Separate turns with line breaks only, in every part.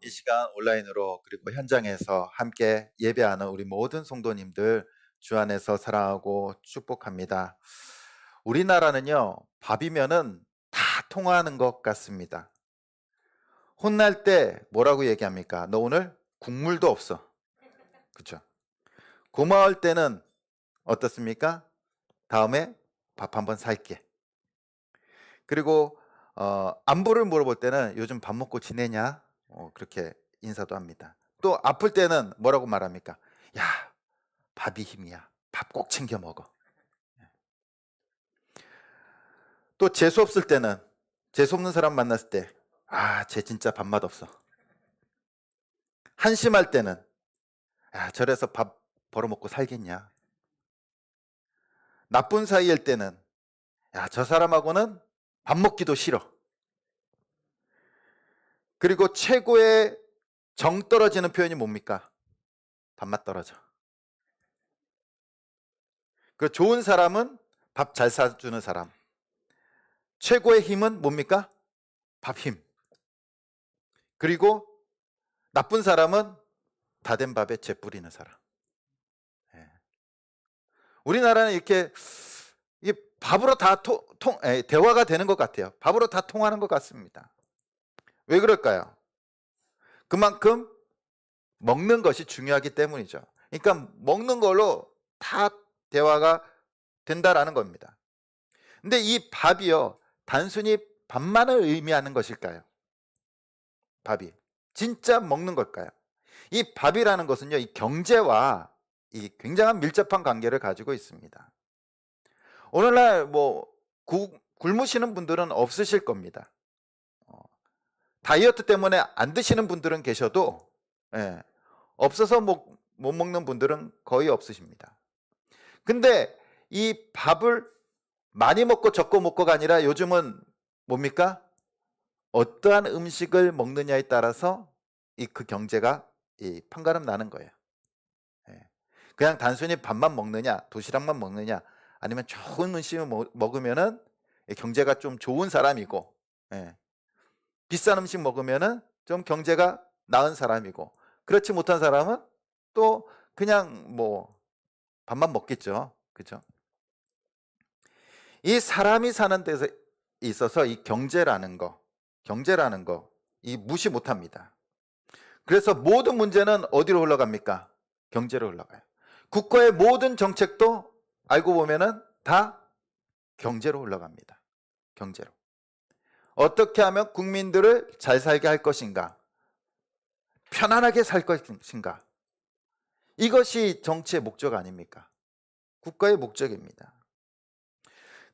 이 시간 온라인으로 그리고 현장에서 함께 예배하는 우리 모든 성도님들 주 안에서 사랑하고 축복합니다. 우리나라는요, 밥이면은 다 통하는 것 같습니다. 혼날 때 뭐라고 얘기합니까? 너 오늘 국물도 없어. 그쵸? 고마울 때는 어떻습니까? 다음에 밥 한번 살게. 그리고 안부를 물어볼 때는 요즘 밥 먹고 지내냐? 그렇게 인사도 합니다. 또 아플 때는 뭐라고 말합니까? 야, 밥이 힘이야. 밥 꼭 챙겨 먹어. 또 재수 없을 때는, 재수 없는 사람 만났을 때, 아, 쟤 진짜 밥맛 없어. 한심할 때는, 아, 저래서 밥 벌어먹고 살겠냐. 나쁜 사이일 때는, 야, 저 사람하고는 밥 먹기도 싫어. 그리고 최고의 정 떨어지는 표현이 뭡니까? 밥맛 떨어져. 그 좋은 사람은 밥 잘 사주는 사람. 최고의 힘은 뭡니까? 밥 힘. 그리고 나쁜 사람은 다 된 밥에 재 뿌리는 사람. 예. 우리나라는 이렇게 밥으로 다 대화가 되는 것 같아요. 밥으로 다 통하는 것 같습니다. 왜 그럴까요? 그만큼 먹는 것이 중요하기 때문이죠. 그러니까 먹는 걸로 다 대화가 된다라는 겁니다. 근데 이 밥이요, 단순히 밥만을 의미하는 것일까요? 밥이 진짜 먹는 걸까요? 이 밥이라는 것은요, 이 경제와 이 굉장한 밀접한 관계를 가지고 있습니다. 오늘날 굶으시는 분들은 없으실 겁니다. 다이어트 때문에 안 드시는 분들은 계셔도, 예, 없어서 못 먹는 분들은 거의 없으십니다. 근데 이 밥을 많이 먹고 적고 먹고가 아니라 요즘은 뭡니까? 어떠한 음식을 먹느냐에 따라서 그 경제가 판가름 나는 거예요. 예. 그냥 단순히 밥만 먹느냐, 도시락만 먹느냐, 아니면 좋은 음식을 먹으면은 경제가 좀 좋은 사람이고, 예. 비싼 음식 먹으면은 좀 경제가 나은 사람이고, 그렇지 못한 사람은 또 그냥 밥만 먹겠죠. 그죠? 이 사람이 사는 데서 있어서 이 경제라는 거, 이 무시 못합니다. 그래서 모든 문제는 어디로 흘러갑니까? 경제로 흘러가요. 국가의 모든 정책도 알고 보면은 다 경제로 흘러갑니다. 경제로. 어떻게 하면 국민들을 잘 살게 할 것인가? 편안하게 살 것인가? 이것이 정치의 목적 아닙니까? 국가의 목적입니다.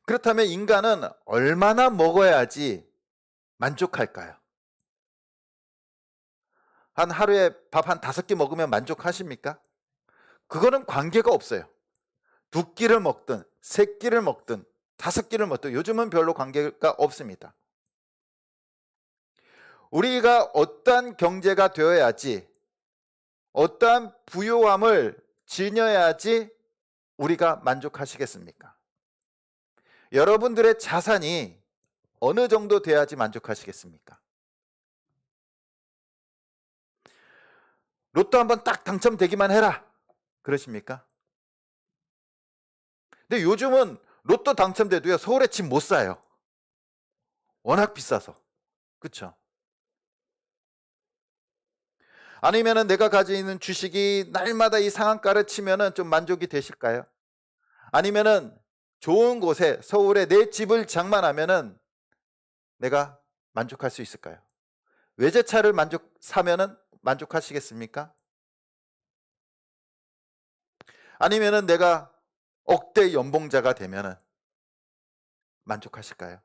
그렇다면 인간은 얼마나 먹어야지 만족할까요? 한 하루에 밥 한 5끼 먹으면 만족하십니까? 그거는 관계가 없어요. 2끼를 먹든 3끼를 먹든 5끼를 먹든 요즘은 별로 관계가 없습니다. 우리가 어떠한 경제가 되어야지, 어떠한 부유함을 지녀야지 우리가 만족하시겠습니까? 여러분들의 자산이 어느 정도 돼야지 만족하시겠습니까? 로또 한번 딱 당첨되기만 해라, 그러십니까? 근데 요즘은 로또 당첨돼도요, 서울에 집 못 사요. 워낙 비싸서. 그쵸? 아니면은 내가 가지고 있는 주식이 날마다 이 상한가를 치면은 좀 만족이 되실까요? 아니면은 좋은 곳에 서울에 내 집을 장만하면은 내가 만족할 수 있을까요? 외제차를 사면은 만족하시겠습니까? 아니면은 내가 억대 연봉자가 되면은 만족하실까요?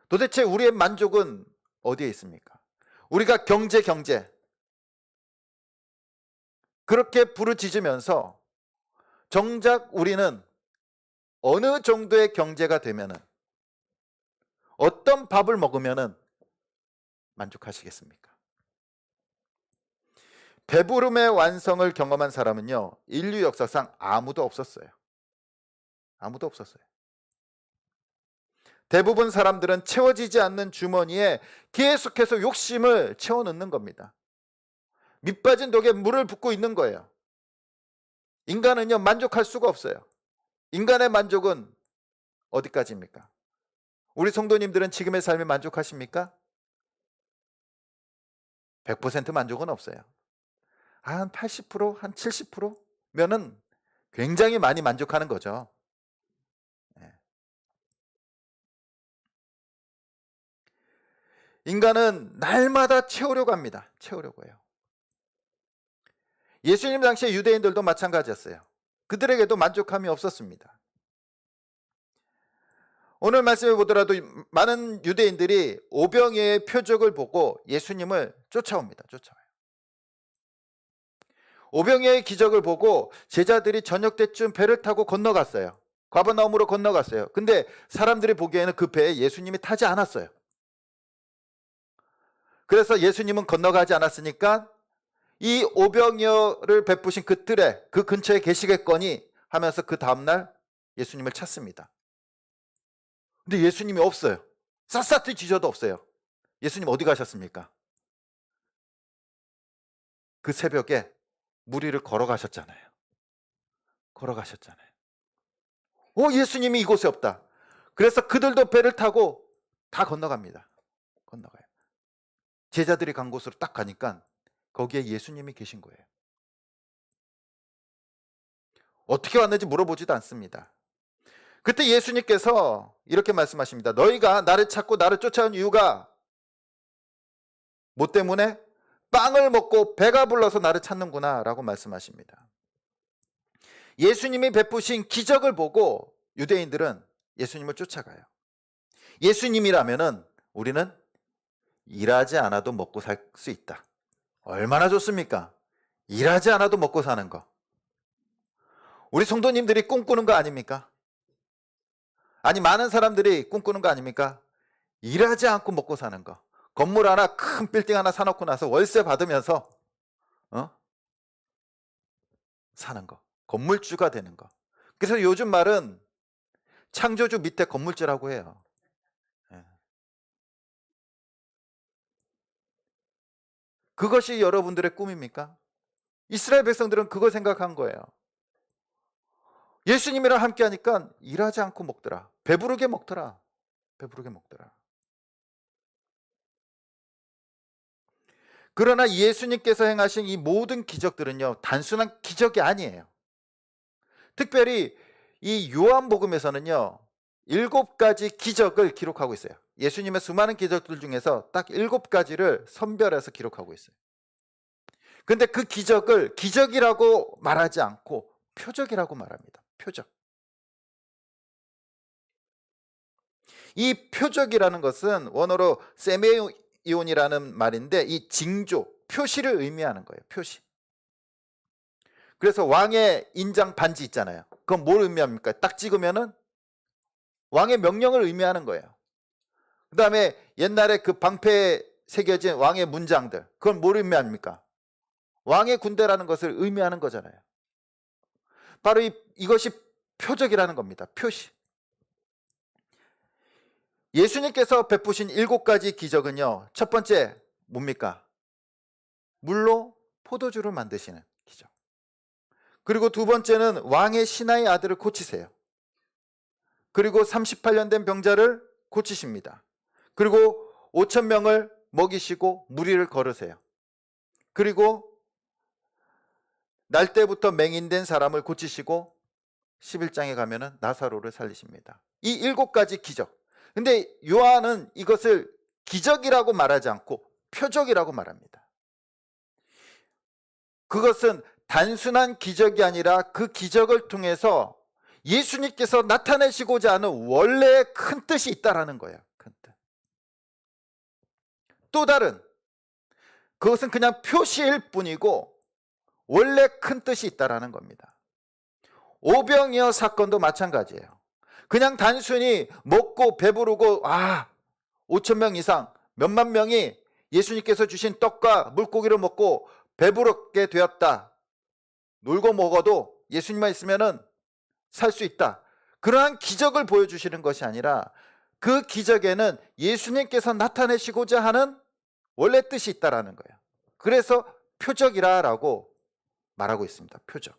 도대체 우리의 만족은 어디에 있습니까? 우리가 경제 그렇게 부르짖으면서 정작 우리는 어느 정도의 경제가 되면은, 어떤 밥을 먹으면은 만족하시겠습니까? 배부름의 완성을 경험한 사람은요, 인류 역사상 아무도 없었어요. 아무도 없었어요. 대부분 사람들은 채워지지 않는 주머니에 계속해서 욕심을 채워넣는 겁니다. 밑 빠진 독에 물을 붓고 있는 거예요. 인간은요, 만족할 수가 없어요. 인간의 만족은 어디까지입니까? 우리 성도님들은 지금의 삶에 만족하십니까? 100% 만족은 없어요. 한 80%, 한 70%면은 굉장히 많이 만족하는 거죠. 인간은 날마다 채우려고 합니다. 채우려고 해요. 예수님 당시에 유대인들도 마찬가지였어요. 그들에게도 만족함이 없었습니다. 오늘 말씀을 보더라도 많은 유대인들이 오병이어의 표적을 보고 예수님을 쫓아옵니다. 쫓아와요. 오병이어의 기적을 보고 제자들이 저녁 때쯤 배를 타고 건너갔어요. 가버나움으로 건너갔어요. 근데 사람들이 보기에는 그 배에 예수님이 타지 않았어요. 그래서 예수님은 건너가지 않았으니까 이 오병이어를 베푸신 그 뜰에, 그 근처에 계시겠거니 하면서 그 다음날 예수님을 찾습니다. 근데 예수님이 없어요. 샅샅이 뒤져도 없어요. 예수님 어디 가셨습니까? 그 새벽에 무리를 걸어가셨잖아요. 걸어가셨잖아요. 예수님이 이곳에 없다. 그래서 그들도 배를 타고 다 건너갑니다. 건너가요. 제자들이 간 곳으로 딱 가니까 거기에 예수님이 계신 거예요. 어떻게 왔는지 물어보지도 않습니다. 그때 예수님께서 이렇게 말씀하십니다. 너희가 나를 찾고 나를 쫓아온 이유가 뭐 때문에? 빵을 먹고 배가 불러서 나를 찾는구나 라고 말씀하십니다. 예수님이 베푸신 기적을 보고 유대인들은 예수님을 쫓아가요. 예수님이라면은 우리는 일하지 않아도 먹고 살 수 있다. 얼마나 좋습니까? 일하지 않아도 먹고 사는 거. 우리 성도님들이 꿈꾸는 거 아닙니까? 아니, 많은 사람들이 꿈꾸는 거 아닙니까? 일하지 않고 먹고 사는 거. 건물 하나, 큰 빌딩 하나 사놓고 나서 월세 받으면서 사는 거. 건물주가 되는 거. 그래서 요즘 말은 창조주 밑에 건물주라고 해요. 그것이 여러분들의 꿈입니까? 이스라엘 백성들은 그거 생각한 거예요. 예수님이랑 함께 하니까 일하지 않고 먹더라. 배부르게 먹더라. 배부르게 먹더라. 그러나 예수님께서 행하신 이 모든 기적들은요, 단순한 기적이 아니에요. 특별히 이 요한복음에서는요, 7가지 기적을 기록하고 있어요. 예수님의 수많은 기적들 중에서 딱 7가지를 선별해서 기록하고 있어요. 근데 그 기적을 기적이라고 말하지 않고 표적이라고 말합니다. 표적. 이 표적이라는 것은 원어로 세메이온이라는 말인데 이 징조, 표시를 의미하는 거예요. 표시. 그래서 왕의 인장 반지 있잖아요. 그건 뭘 의미합니까? 딱 찍으면은 왕의 명령을 의미하는 거예요. 그 다음에 옛날에 그 방패에 새겨진 왕의 문장들, 그건 뭘 의미합니까? 왕의 군대라는 것을 의미하는 거잖아요. 바로 이것이 표적이라는 겁니다. 표시. 예수님께서 베푸신 7가지 기적은요, 첫 번째 뭡니까? 물로 포도주를 만드시는 기적. 그리고 두 번째는 왕의 신하의 아들을 고치세요. 그리고 38년 된 병자를 고치십니다. 그리고 5,000명을 먹이시고 무리를 걸으세요. 그리고 날 때부터 맹인된 사람을 고치시고 11장에 가면은 나사로를 살리십니다. 이 7가지 기적. 근데 요한은 이것을 기적이라고 말하지 않고 표적이라고 말합니다. 그것은 단순한 기적이 아니라 그 기적을 통해서 예수님께서 나타내시고자 하는 원래의 큰 뜻이 있다라는 거예요. 큰 뜻. 또 다른, 그것은 그냥 표시일 뿐이고 원래 큰 뜻이 있다라는 겁니다. 오병이어 사건도 마찬가지예요. 그냥 단순히 먹고 배부르고 5,000명 이상, 몇만 명이 예수님께서 주신 떡과 물고기를 먹고 배부르게 되었다. 놀고 먹어도 예수님만 있으면은 살 수 있다. 그러한 기적을 보여주시는 것이 아니라 그 기적에는 예수님께서 나타내시고자 하는 원래 뜻이 있다라는 거예요. 그래서 표적이라고 말하고 있습니다. 표적.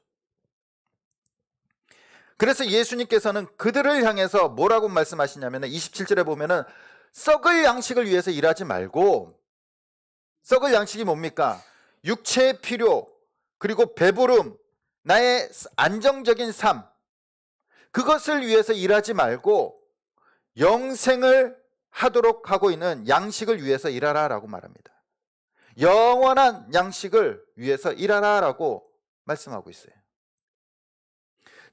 그래서 예수님께서는 그들을 향해서 뭐라고 말씀하시냐면 27절에 보면은 썩을 양식을 위해서 일하지 말고, 썩을 양식이 뭡니까? 육체의 필요, 그리고 배부름, 나의 안정적인 삶, 그것을 위해서 일하지 말고 영생을 하도록 하고 있는 양식을 위해서 일하라라고 말합니다. 영원한 양식을 위해서 일하라라고 말씀하고 있어요.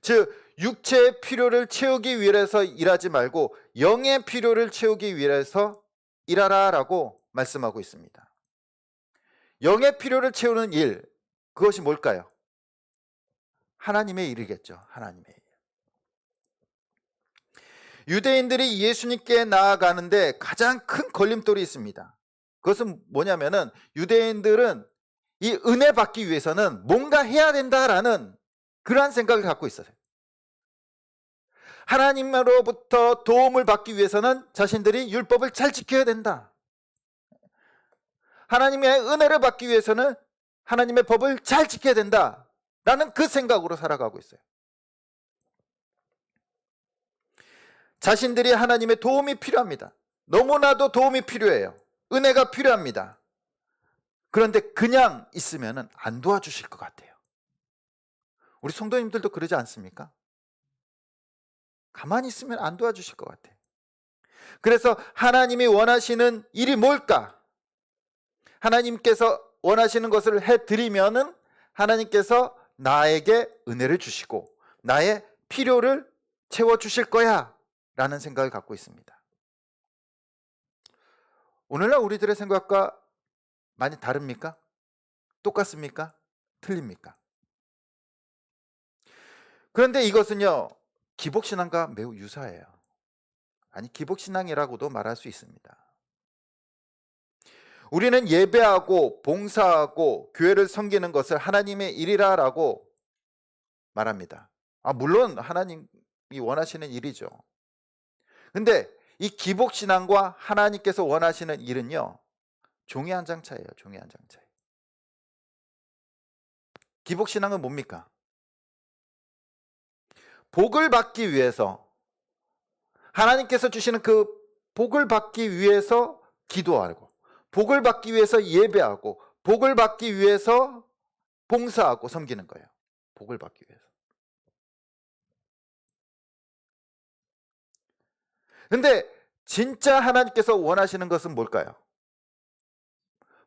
즉 육체의 필요를 채우기 위해서 일하지 말고 영의 필요를 채우기 위해서 일하라라고 말씀하고 있습니다. 영의 필요를 채우는 일, 그것이 뭘까요? 하나님의 일이겠죠. 하나님의 일. 유대인들이 예수님께 나아가는데 가장 큰 걸림돌이 있습니다. 그것은 뭐냐면은 유대인들은 이 은혜 받기 위해서는 뭔가 해야 된다라는 그러한 생각을 갖고 있어요. 하나님으로부터 도움을 받기 위해서는 자신들이 율법을 잘 지켜야 된다. 하나님의 은혜를 받기 위해서는 하나님의 법을 잘 지켜야 된다 라는 그 생각으로 살아가고 있어요. 자신들이 하나님의 도움이 필요합니다. 너무나도 도움이 필요해요. 은혜가 필요합니다. 그런데 그냥 있으면 안 도와주실 것 같아요. 우리 성도님들도 그러지 않습니까? 가만히 있으면 안 도와주실 것 같아요. 그래서 하나님이 원하시는 일이 뭘까? 하나님께서 원하시는 것을 해드리면은 하나님께서 나에게 은혜를 주시고 나의 필요를 채워주실 거야 라는 생각을 갖고 있습니다. 오늘날 우리들의 생각과 많이 다릅니까? 똑같습니까? 틀립니까? 그런데 이것은요, 기복신앙과 매우 유사해요. 아니, 기복신앙이라고도 말할 수 있습니다. 우리는 예배하고 봉사하고 교회를 섬기는 것을 하나님의 일이라고 말합니다. 물론 하나님이 원하시는 일이죠. 근데 이 기복신앙과 하나님께서 원하시는 일은요, 종이 한 장 차이예요. 종이 한 장 차이. 기복신앙은 뭡니까? 복을 받기 위해서, 하나님께서 주시는 그 복을 받기 위해서 기도하고, 복을 받기 위해서 예배하고, 복을 받기 위해서 봉사하고 섬기는 거예요. 복을 받기 위해서. 근데 진짜 하나님께서 원하시는 것은 뭘까요?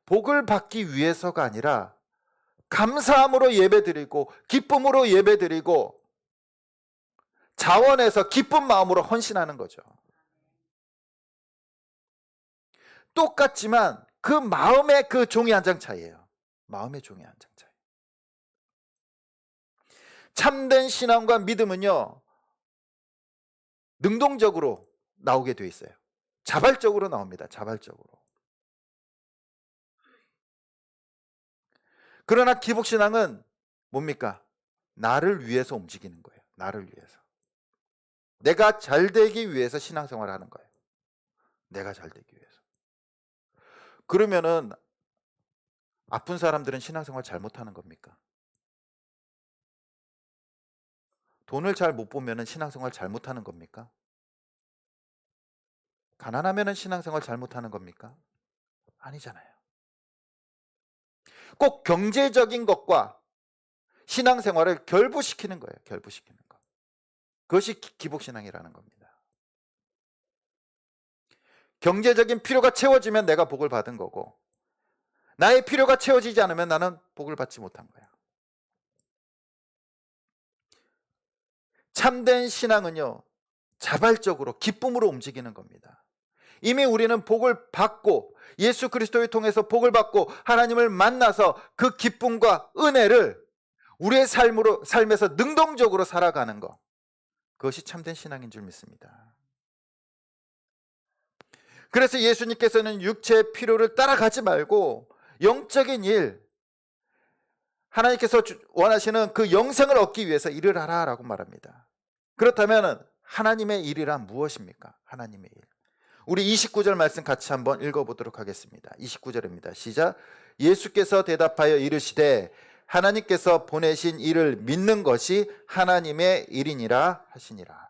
복을 받기 위해서가 아니라 감사함으로 예배드리고 기쁨으로 예배드리고 자원해서 기쁜 마음으로 헌신하는 거죠. 똑같지만 그 마음의 그 종이 한 장 차이예요. 마음의 종이 한 장 차이. 참된 신앙과 믿음은요, 능동적으로 나오게 돼 있어요. 자발적으로 나옵니다. 자발적으로. 그러나 기복신앙은 뭡니까? 나를 위해서 움직이는 거예요. 나를 위해서. 내가 잘 되기 위해서 신앙생활을 하는 거예요. 내가 잘 되기 위해서. 그러면은 아픈 사람들은 신앙생활 잘못하는 겁니까? 돈을 잘 못 보면은 신앙생활 잘못하는 겁니까? 가난하면은 신앙생활 잘못하는 겁니까? 아니잖아요. 꼭 경제적인 것과 신앙생활을 결부시키는 거예요. 결부시키는 거. 그것이 기복신앙이라는 겁니다. 경제적인 필요가 채워지면 내가 복을 받은 거고, 나의 필요가 채워지지 않으면 나는 복을 받지 못한 거야. 참된 신앙은요, 자발적으로 기쁨으로 움직이는 겁니다. 이미 우리는 복을 받고 예수 그리스도를 통해서 복을 받고 하나님을 만나서 그 기쁨과 은혜를 우리의 삶에서 능동적으로 살아가는 것, 그것이 참된 신앙인 줄 믿습니다. 그래서 예수님께서는 육체의 필요를 따라가지 말고 영적인 일, 하나님께서 원하시는 그 영생을 얻기 위해서 일을 하라라고 말합니다. 그렇다면 하나님의 일이란 무엇입니까? 하나님의 일. 우리 29절 말씀 같이 한번 읽어보도록 하겠습니다. 29절입니다. 시작. 예수께서 대답하여 이르시되 하나님께서 보내신 이를 믿는 것이 하나님의 일이니라 하시니라.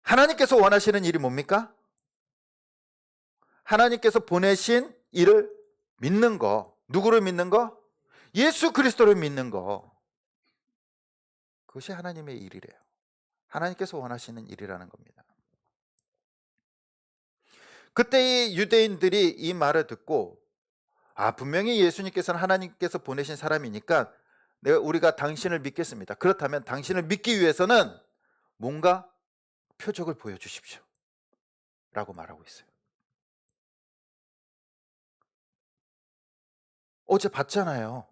하나님께서 원하시는 일이 뭡니까? 하나님께서 보내신 이를 믿는 거. 누구를 믿는 거? 예수 그리스도를 믿는 거. 그것이 하나님의 일이래요. 하나님께서 원하시는 일이라는 겁니다. 그때 이 유대인들이 이 말을 듣고 분명히 예수님께서는 하나님께서 보내신 사람이니까 우리가 당신을 믿겠습니다. 그렇다면 당신을 믿기 위해서는 뭔가 표적을 보여주십시오 라고 말하고 있어요. 어제 봤잖아요.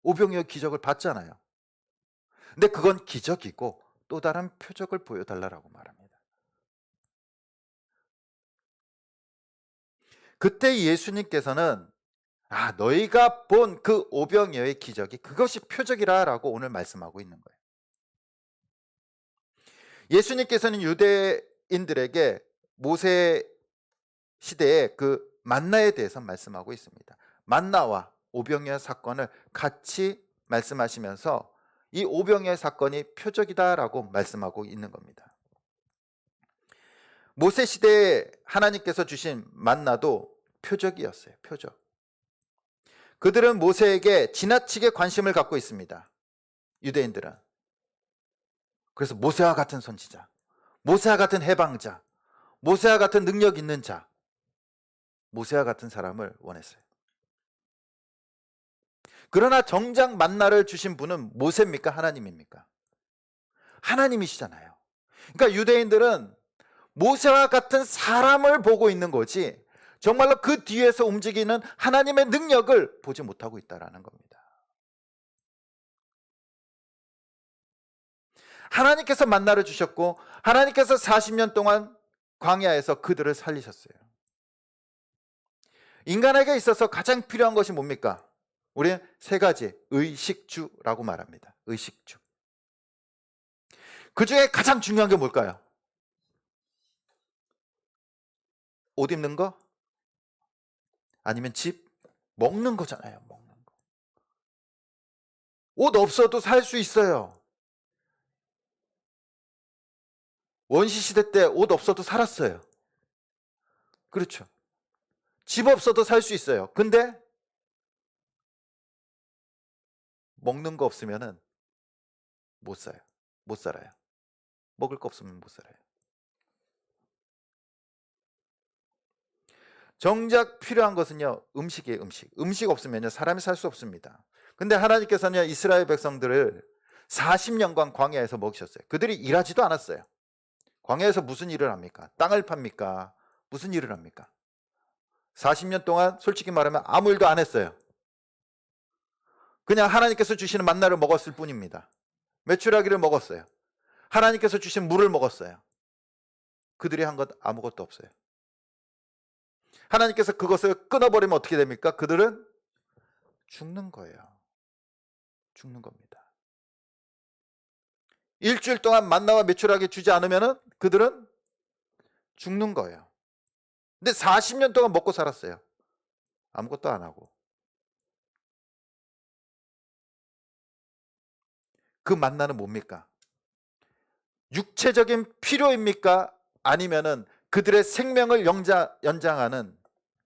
오병이어 기적을 봤잖아요. 근데 그건 기적이고 또 다른 표적을 보여달라고 말합니다. 그때 예수님께서는 너희가 본 그 오병이어의 기적이 그것이 표적이라고 오늘 말씀하고 있는 거예요. 예수님께서는 유대인들에게 모세 시대의 그 만나에 대해서 말씀하고 있습니다. 만나와 오병이어 사건을 같이 말씀하시면서 이 오병이어 사건이 표적이다라고 말씀하고 있는 겁니다. 모세 시대에 하나님께서 주신 만나도 표적이었어요. 표적. 그들은 모세에게 지나치게 관심을 갖고 있습니다. 유대인들은. 그래서 모세와 같은 선지자, 모세와 같은 해방자, 모세와 같은 능력 있는 자, 모세와 같은 사람을 원했어요. 그러나 정작 만나를 주신 분은 모세입니까? 하나님입니까? 하나님이시잖아요. 그러니까 유대인들은 모세와 같은 사람을 보고 있는 거지 정말로 그 뒤에서 움직이는 하나님의 능력을 보지 못하고 있다는 겁니다. 하나님께서 만나를 주셨고 하나님께서 40년 동안 광야에서 그들을 살리셨어요. 인간에게 있어서 가장 필요한 것이 뭡니까? 우리는 세 가지 의식주라고 말합니다. 의식주. 그 중에 가장 중요한 게 뭘까요? 옷 입는 거? 아니면 집? 먹는 거잖아요. 먹는 거. 옷 없어도 살 수 있어요. 원시시대 때 옷 없어도 살았어요. 그렇죠. 집 없어도 살 수 있어요. 근데 먹는 거 없으면은 못 살아요. 먹을 거 없으면 못 살아요. 정작 필요한 것은요, 음식이에요, 음식. 음식 없으면요, 사람이 살 수 없습니다. 근데 하나님께서는 이스라엘 백성들을 40년간 광야에서 먹이셨어요. 그들이 일하지도 않았어요. 광야에서 무슨 일을 합니까? 땅을 팝니까? 무슨 일을 합니까? 40년 동안 솔직히 말하면 아무 일도 안 했어요. 그냥 하나님께서 주시는 만나를 먹었을 뿐입니다. 메추라기를 먹었어요. 하나님께서 주신 물을 먹었어요. 그들이 한 것 아무것도 없어요. 하나님께서 그것을 끊어버리면 어떻게 됩니까? 그들은 죽는 거예요. 죽는 겁니다. 일주일 동안 만나와 메추라기 주지 않으면 그들은 죽는 거예요. 근데 40년 동안 먹고 살았어요. 아무것도 안 하고. 그 만나는 뭡니까? 육체적인 필요입니까? 아니면은 그들의 생명을 연장하는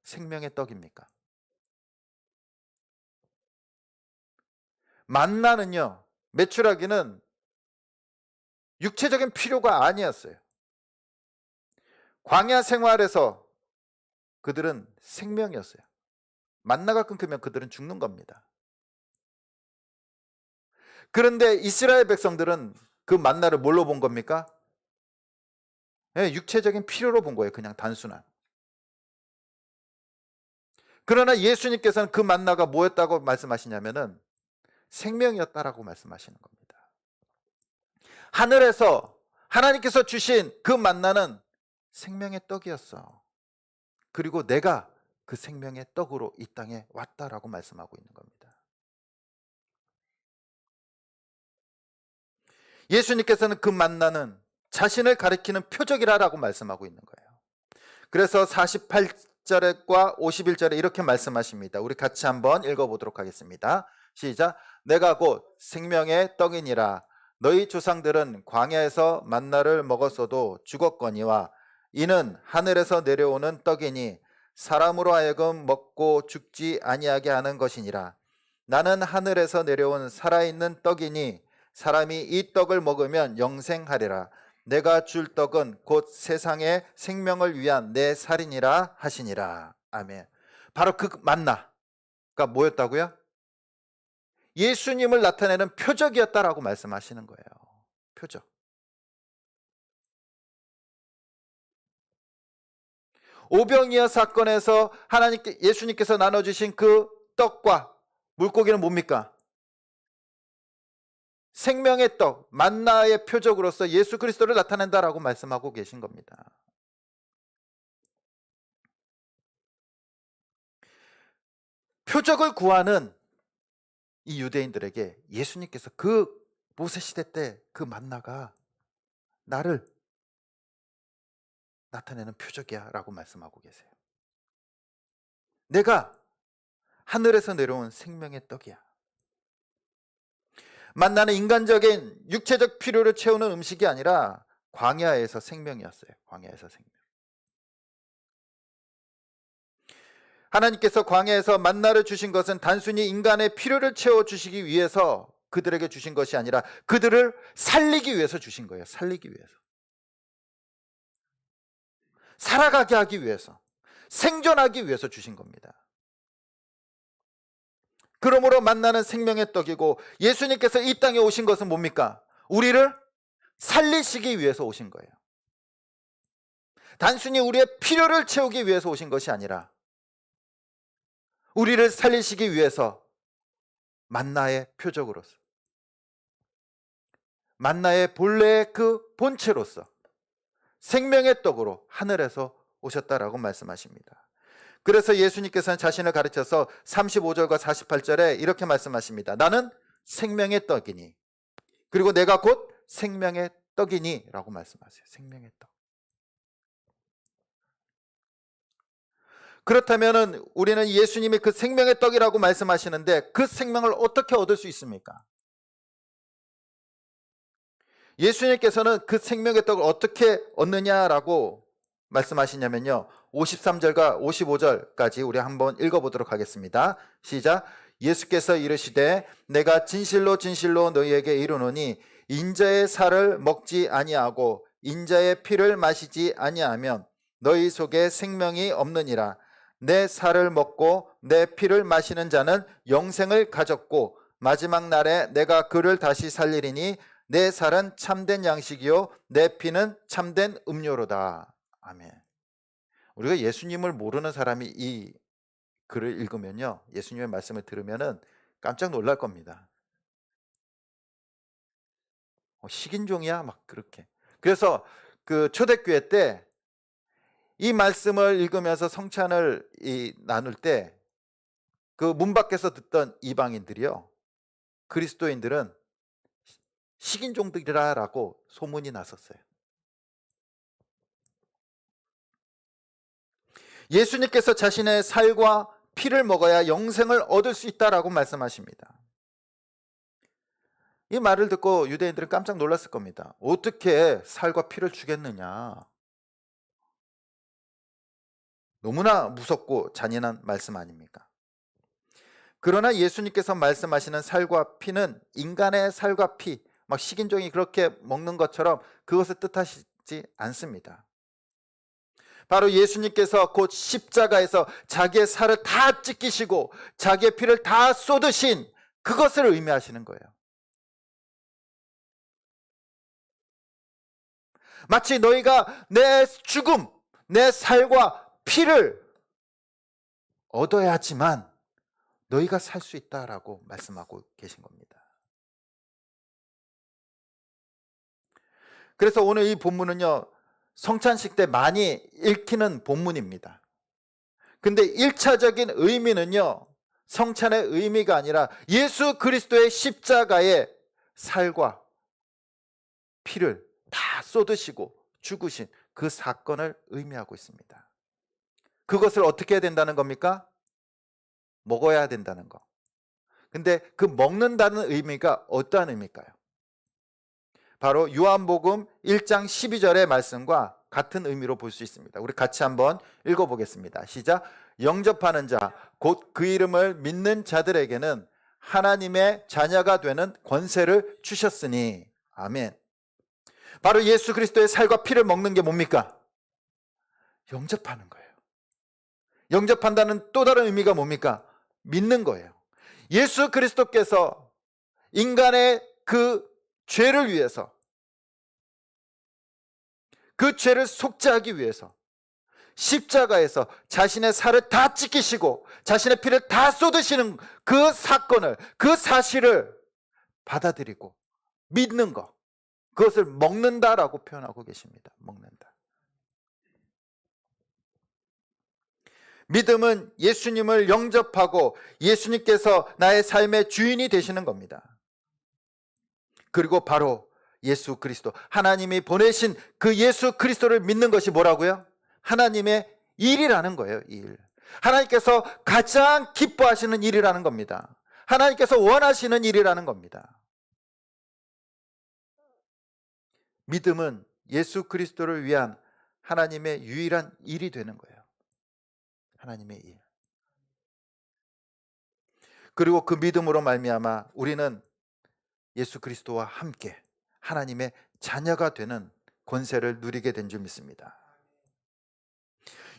생명의 떡입니까? 만나는요, 메추라기는 육체적인 필요가 아니었어요. 광야 생활에서 그들은 생명이었어요. 만나가 끊기면 그들은 죽는 겁니다. 그런데 이스라엘 백성들은 그 만나를 뭘로 본 겁니까? 네, 육체적인 필요로 본 거예요. 그냥 단순한. 그러나 예수님께서는 그 만나가 뭐였다고 말씀하시냐면은 생명이었다라고 말씀하시는 겁니다. 하늘에서 하나님께서 주신 그 만나는 생명의 떡이었어. 그리고 내가 그 생명의 떡으로 이 땅에 왔다라고 말씀하고 있는 겁니다. 예수님께서는 그 만나는 자신을 가리키는 표적이라고 말씀하고 있는 거예요. 그래서 48절과 51절에 이렇게 말씀하십니다. 우리 같이 한번 읽어보도록 하겠습니다. 시작. 내가 곧 생명의 떡이니라. 너희 조상들은 광야에서 만나를 먹었어도 죽었거니와 이는 하늘에서 내려오는 떡이니 사람으로 하여금 먹고 죽지 아니하게 하는 것이니라. 나는 하늘에서 내려온 살아있는 떡이니 사람이 이 떡을 먹으면 영생하리라. 내가 줄 떡은 곧 세상의 생명을 위한 내 살이니라 하시니라. 아멘. 바로 그 만나가 뭐였다고요? 예수님을 나타내는 표적이었다라고 말씀하시는 거예요. 표적. 오병이어 사건에서 예수님께서 나눠주신 그 떡과 물고기는 뭡니까? 생명의 떡, 만나의 표적으로서 예수 그리스도를 나타낸다라고 말씀하고 계신 겁니다. 표적을 구하는 이 유대인들에게 예수님께서 그 모세 시대 때 그 만나가 나를 나타내는 표적이야 라고 말씀하고 계세요. 내가 하늘에서 내려온 생명의 떡이야. 만나는 인간적인 육체적 필요를 채우는 음식이 아니라 광야에서 생명이었어요. 광야에서 생명. 하나님께서 광야에서 만나를 주신 것은 단순히 인간의 필요를 채워주시기 위해서 그들에게 주신 것이 아니라 그들을 살리기 위해서 주신 거예요. 살리기 위해서. 살아가게 하기 위해서. 생존하기 위해서 주신 겁니다. 그러므로 만나는 생명의 떡이고 예수님께서 이 땅에 오신 것은 뭡니까? 우리를 살리시기 위해서 오신 거예요. 단순히 우리의 필요를 채우기 위해서 오신 것이 아니라 우리를 살리시기 위해서 만나의 표적으로서, 만나의 본래의 그 본체로서 생명의 떡으로 하늘에서 오셨다라고 말씀하십니다. 그래서 예수님께서는 자신을 가르쳐서 35절과 48절에 이렇게 말씀하십니다. 나는 생명의 떡이니, 그리고 내가 곧 생명의 떡이니 라고 말씀하세요. 생명의 떡. 그렇다면 우리는 예수님이 그 생명의 떡이라고 말씀하시는데 그 생명을 어떻게 얻을 수 있습니까? 예수님께서는 그 생명의 떡을 어떻게 얻느냐라고 말씀하시냐면요, 53절과 55절까지 우리 한번 읽어보도록 하겠습니다. 시작. 예수께서 이르시되 내가 진실로 진실로 너희에게 이르노니 인자의 살을 먹지 아니하고 인자의 피를 마시지 아니하면 너희 속에 생명이 없느니라. 내 살을 먹고 내 피를 마시는 자는 영생을 가졌고 마지막 날에 내가 그를 다시 살리리니 내 살은 참된 양식이요 내 피는 참된 음료로다. 아멘. 우리가 예수님을 모르는 사람이 이 글을 읽으면요, 예수님의 말씀을 들으면은 깜짝 놀랄 겁니다. 식인종이야? 막 그렇게. 그래서 그 초대교회 때 이 말씀을 읽으면서 성찬을 나눌 때 그 문 밖에서 듣던 이방인들이요, 그리스도인들은 식인종들이라고 소문이 났었어요. 예수님께서 자신의 살과 피를 먹어야 영생을 얻을 수 있다라고 말씀하십니다. 이 말을 듣고 유대인들은 깜짝 놀랐을 겁니다. 어떻게 살과 피를 주겠느냐. 너무나 무섭고 잔인한 말씀 아닙니까? 그러나 예수님께서 말씀하시는 살과 피는 인간의 살과 피, 막 식인종이 그렇게 먹는 것처럼 그것을 뜻하시지 않습니다. 바로 예수님께서 곧 십자가에서 자기의 살을 다 찢기시고 자기의 피를 다 쏟으신 그것을 의미하시는 거예요. 마치 너희가 내 죽음, 내 살과 피를 얻어야지만 너희가 살 수 있다라고 말씀하고 계신 겁니다. 그래서 오늘 이 본문은요, 성찬식 때 많이 읽히는 본문입니다. 근데 1차적인 의미는요, 성찬의 의미가 아니라 예수 그리스도의 십자가의 살과 피를 다 쏟으시고 죽으신 그 사건을 의미하고 있습니다. 그것을 어떻게 해야 된다는 겁니까? 먹어야 된다는 거. 근데 그 먹는다는 의미가 어떠한 의미일까요? 바로 요한복음 1장 12절의 말씀과 같은 의미로 볼 수 있습니다. 우리 같이 한번 읽어보겠습니다. 시작. 영접하는 자, 곧 그 이름을 믿는 자들에게는 하나님의 자녀가 되는 권세를 주셨으니. 아멘. 바로 예수 그리스도의 살과 피를 먹는 게 뭡니까? 영접하는 거예요. 영접한다는 또 다른 의미가 뭡니까? 믿는 거예요. 예수 그리스도께서 인간의 그 죄를 위해서, 그 죄를 속죄하기 위해서 십자가에서 자신의 살을 다 찢기시고 자신의 피를 다 쏟으시는 그 사건을, 그 사실을 받아들이고 믿는 것, 그것을 먹는다라고 표현하고 계십니다. 먹는다. 믿음은 예수님을 영접하고 예수님께서 나의 삶의 주인이 되시는 겁니다. 그리고 바로 예수 그리스도, 하나님이 보내신 그 예수 그리스도를 믿는 것이 뭐라고요? 하나님의 일이라는 거예요. 일. 하나님께서 가장 기뻐하시는 일이라는 겁니다. 하나님께서 원하시는 일이라는 겁니다. 믿음은 예수 그리스도를 위한 하나님의 유일한 일이 되는 거예요. 하나님의 일. 그리고 그 믿음으로 말미암아 우리는 예수 그리스도와 함께 하나님의 자녀가 되는 권세를 누리게 된 줄 믿습니다.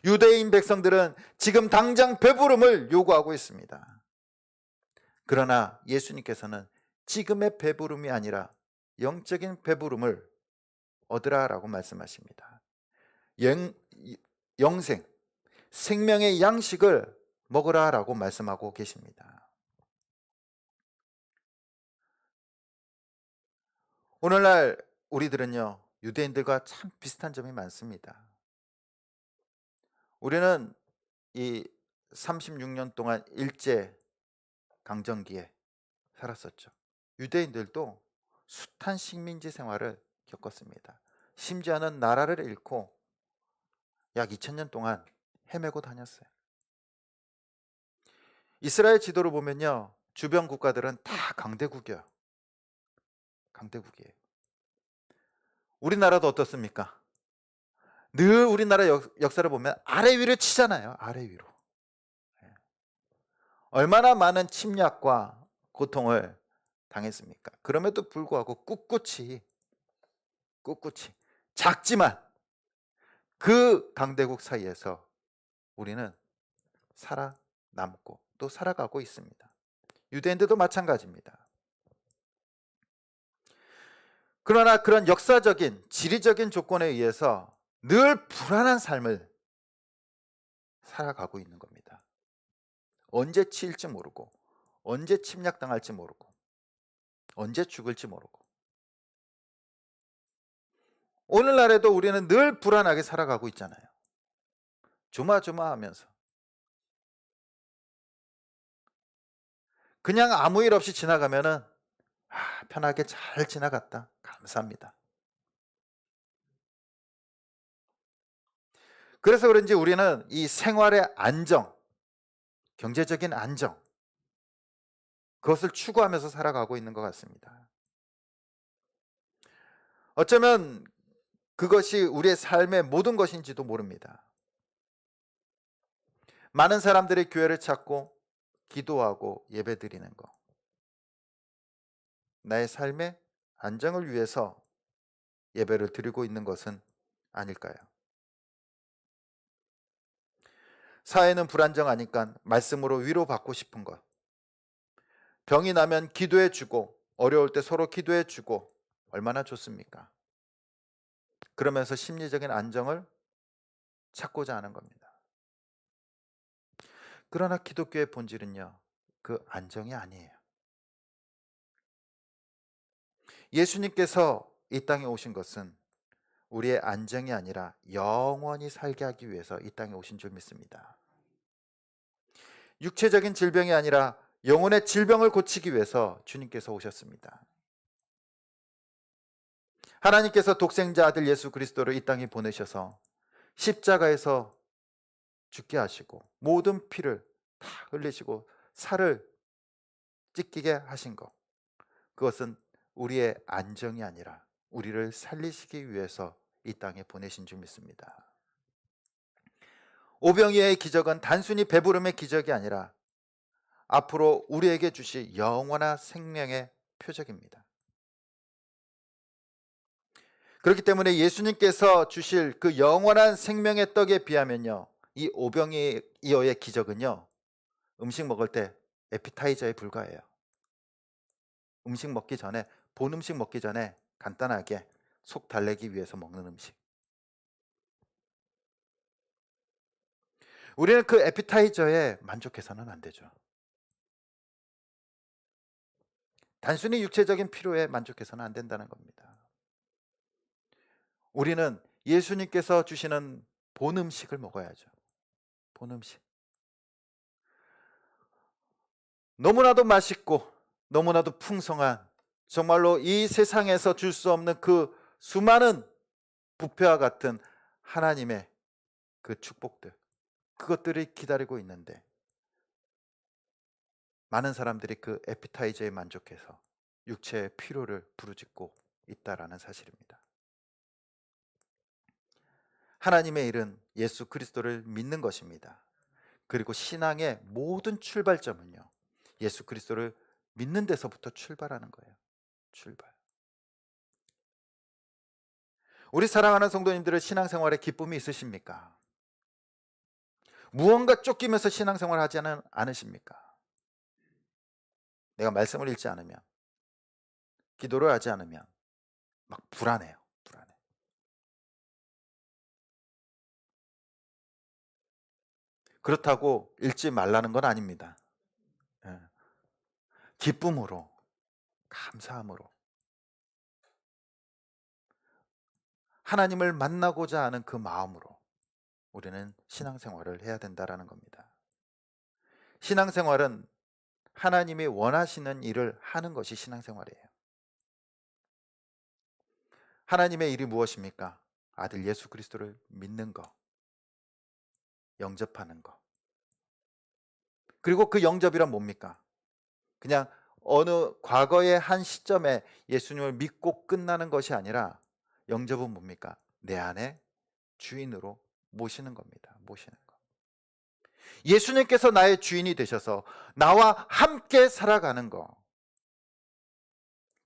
유대인 백성들은 지금 당장 배부름을 요구하고 있습니다. 그러나 예수님께서는 지금의 배부름이 아니라 영적인 배부름을 얻으라라고 말씀하십니다. 영생, 생명의 양식을 먹으라라고 말씀하고 계십니다. 오늘날 우리들은요, 유대인들과 참 비슷한 점이 많습니다. 우리는 이 36년 동안 일제 강점기에 살았었죠. 유대인들도 숱한 식민지 생활을 겪었습니다. 심지어는 나라를 잃고 약 2000년 동안 헤매고 다녔어요. 이스라엘 지도를 보면요, 주변 국가들은 다 강대국이에요. 강대국이에요. 우리나라도 어떻습니까? 늘 우리나라 역사를 보면 아래 위로 치잖아요. 아래 위로. 얼마나 많은 침략과 고통을 당했습니까? 그럼에도 불구하고 꿋꿋이 작지만 그 강대국 사이에서 우리는 살아남고 또 살아가고 있습니다. 유대인들도 마찬가지입니다. 그러나 그런 역사적인 지리적인 조건에 의해서 늘 불안한 삶을 살아가고 있는 겁니다. 언제 치일지 모르고, 언제 침략당할지 모르고, 언제 죽을지 모르고. 오늘날에도 우리는 늘 불안하게 살아가고 있잖아요. 조마조마하면서. 그냥 아무 일 없이 지나가면은 편하게 잘 지나갔다, 감사합니다. 그래서 그런지 우리는 이 생활의 안정, 경제적인 안정, 그것을 추구하면서 살아가고 있는 것 같습니다. 어쩌면 그것이 우리의 삶의 모든 것인지도 모릅니다. 많은 사람들이 교회를 찾고 기도하고 예배드리는 것, 나의 삶의 안정을 위해서 예배를 드리고 있는 것은 아닐까요? 사회는 불안정하니까 말씀으로 위로받고 싶은 것, 병이 나면 기도해 주고 어려울 때 서로 기도해 주고 얼마나 좋습니까? 그러면서 심리적인 안정을 찾고자 하는 겁니다. 그러나 기독교의 본질은요, 그 안정이 아니에요. 예수님께서 이 땅에 오신 것은 우리의 안정이 아니라 영원히 살게 하기 위해서 이 땅에 오신 줄 믿습니다. 육체적인 질병이 아니라 영혼의 질병을 고치기 위해서 주님께서 오셨습니다. 하나님께서 독생자 아들 예수 그리스도를 이 땅에 보내셔서 십자가에서 죽게 하시고 모든 피를 다 흘리시고 살을 찢기게 하신 것, 그것은 우리의 안정이 아니라 우리를 살리시기 위해서 이 땅에 보내신 줄 믿습니다. 오병이어의 기적은 단순히 배부름의 기적이 아니라 앞으로 우리에게 주실 영원한 생명의 표적입니다. 그렇기 때문에 예수님께서 주실 그 영원한 생명의 떡에 비하면요, 이 오병이어의 기적은요, 음식 먹을 때 에피타이저에 불과해요. 음식 먹기 전에, 본 음식 먹기 전에 간단하게 속 달래기 위해서 먹는 음식. 우리는 그 에피타이저에 만족해서는 안 되죠. 단순히 육체적인 필요에 만족해서는 안 된다는 겁니다. 우리는 예수님께서 주시는 본 음식을 먹어야죠. 본 음식. 너무나도 맛있고 너무나도 풍성한, 정말로 이 세상에서 줄 수 없는 그 수많은 부패와 같은 하나님의 그 축복들, 그것들이 기다리고 있는데 많은 사람들이 그 에피타이저에 만족해서 육체의 피로를 부르짖고 있다라는 사실입니다. 하나님의 일은 예수 그리스도를 믿는 것입니다. 그리고 신앙의 모든 출발점은요, 예수 그리스도를 믿는 데서부터 출발하는 거예요. 출발. 우리 사랑하는 성도님들의 신앙생활에 기쁨이 있으십니까? 무언가 쫓기면서 신앙생활 하지 않으십니까? 내가 말씀을 읽지 않으면, 기도를 하지 않으면 막 불안해요. 불안해. 그렇다고 읽지 말라는 건 아닙니다. 예. 기쁨으로, 감사함으로, 하나님을 만나고자 하는 그 마음으로 우리는 신앙생활을 해야 된다라는 겁니다. 신앙생활은 하나님이 원하시는 일을 하는 것이 신앙생활이에요. 하나님의 일이 무엇입니까? 아들 예수 그리스도를 믿는 것, 영접하는 것. 그리고 그 영접이란 뭡니까? 그냥 어느 과거의 한 시점에 예수님을 믿고 끝나는 것이 아니라, 영접은 뭡니까? 내 안에 주인으로 모시는 겁니다. 모시는 것. 예수님께서 나의 주인이 되셔서 나와 함께 살아가는 것,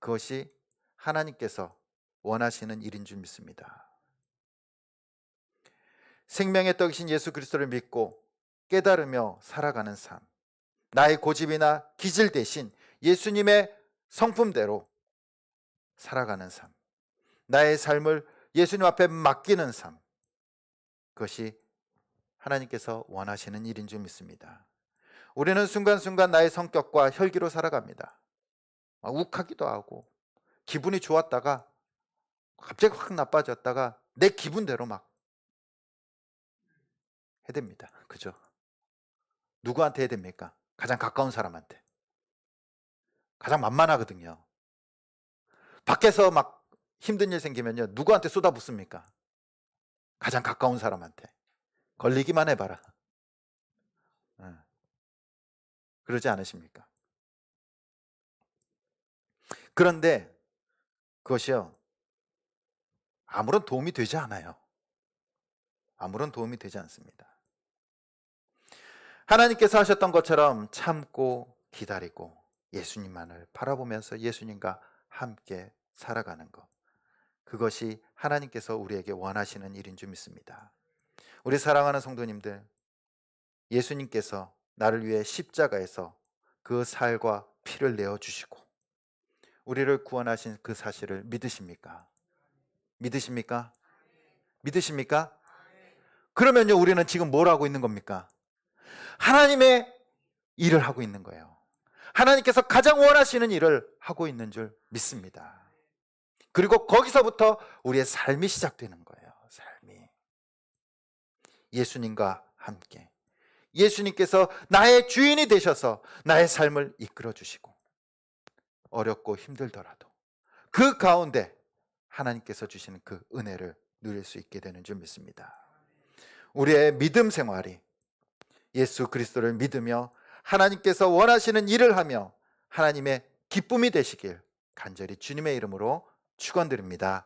그것이 하나님께서 원하시는 일인 줄 믿습니다. 생명의 떡이신 예수 그리스도를 믿고 깨달으며 살아가는 삶, 나의 고집이나 기질 대신 예수님의 성품대로 살아가는 삶, 나의 삶을 예수님 앞에 맡기는 삶, 그것이 하나님께서 원하시는 일인 줄 믿습니다. 우리는 순간순간 나의 성격과 혈기로 살아갑니다. 욱하기도 하고, 기분이 좋았다가 갑자기 확 나빠졌다가 내 기분대로 막 해댑니다. 그죠? 누구한테 해댑니까? 가장 가까운 사람한테. 가장 만만하거든요. 밖에서 막 힘든 일 생기면요, 누구한테 쏟아붓습니까? 가장 가까운 사람한테. 걸리기만 해봐라. 그러지 않으십니까? 그런데 그것이요, 아무런 도움이 되지 않아요. 아무런 도움이 되지 않습니다. 하나님께서 하셨던 것처럼 참고 기다리고 예수님만을 바라보면서 예수님과 함께 살아가는 것, 그것이 하나님께서 우리에게 원하시는 일인 줄 믿습니다. 우리 사랑하는 성도님들, 예수님께서 나를 위해 십자가에서 그 살과 피를 내어주시고 우리를 구원하신 그 사실을 믿으십니까? 믿으십니까? 믿으십니까? 그러면요, 우리는 지금 뭘 하고 있는 겁니까? 하나님의 일을 하고 있는 거예요. 하나님께서 가장 원하시는 일을 하고 있는 줄 믿습니다. 그리고 거기서부터 우리의 삶이 시작되는 거예요. 삶이. 예수님과 함께. 예수님께서 나의 주인이 되셔서 나의 삶을 이끌어 주시고, 어렵고 힘들더라도 그 가운데 하나님께서 주시는 그 은혜를 누릴 수 있게 되는 줄 믿습니다. 우리의 믿음 생활이 예수 그리스도를 믿으며 하나님께서 원하시는 일을 하며 하나님의 기쁨이 되시길 간절히 주님의 이름으로 축원드립니다.